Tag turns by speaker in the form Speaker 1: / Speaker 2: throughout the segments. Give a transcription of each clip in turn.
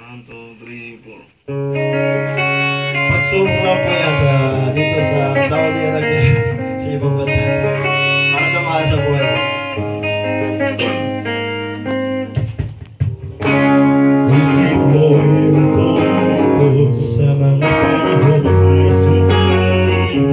Speaker 1: 1, 2, 3, 4.
Speaker 2: Pagsubok lang po yan dito sa Saudi Arabia, sa ibang bansa. Para sa mahal sa buhay mo.
Speaker 1: Isip ko'y matulog sa mga panahon ay sumali.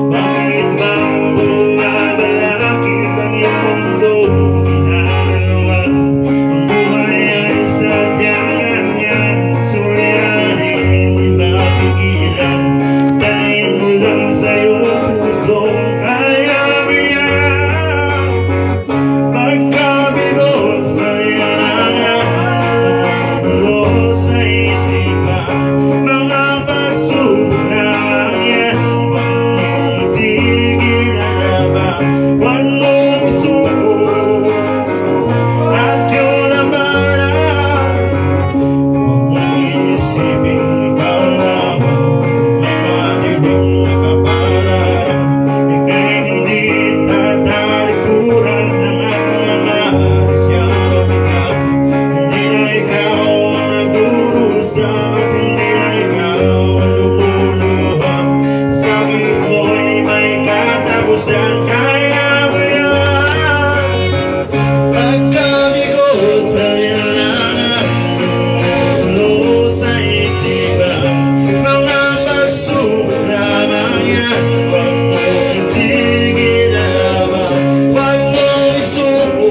Speaker 1: Bakit ba bumabalakid ang iyong mundo? Ginagawa ang buhay ay sadyang ganyan. Suliranin, hindi mapigilan. Dahil mo lang sa iyong puso ay ariyan. Pagkabirot sa iyangan, magulo sa isipan. Mga pagsubok lamang yan, huwag mong itigil ang laban. Huwag mong isuko at iyong labanan. Huwag mong iisipin ikaw lamang may matinding nakapangarap. Ika'y hindi tatalikuran ng ating mga siya mabigat. Hindi na ikaw ang nagdurusa at hindi na ikaw ang lumuluha. Sa sakit mo'y may katapusan, kaya mo yan. Pagkabigot sa ilangan, magulo sa isipan. Mga pagsubok lamang yan, huwag mong itigil ang laban. Huwag mong isuko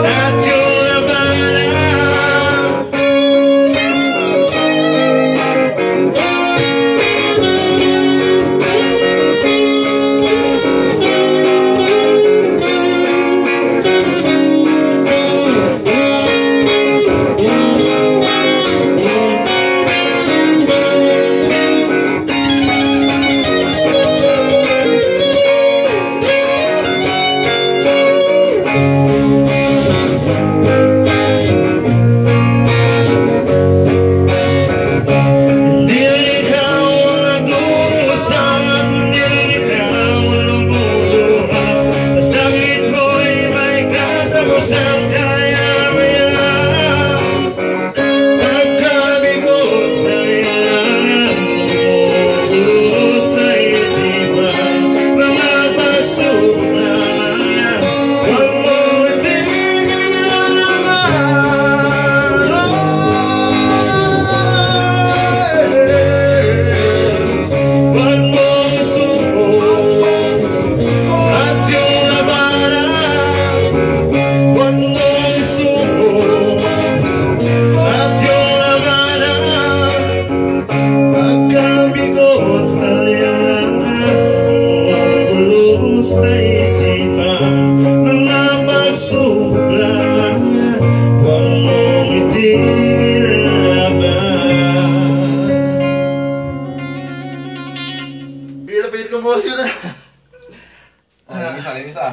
Speaker 1: at iyong labanan. Hindi ikaw ang nagdurusa at hindi ikaw ang lumuluha. Ang sakit mo'y may katapusan, kaya mo yan. Pagkabigot sa ilangan, magulo sa isipan. Mga pagsubok lamang yan, huwag mong itigil ang laban. Huwag mong isuko at iyong labanan. Huwag mong isuko at iyong labanan. Pagkabigot sa liyangan, magulo sa isipan. Mga pagsubok lamang yan, huwag mong itigil ang laban.
Speaker 2: Pilit ko boss yun.
Speaker 3: Isa.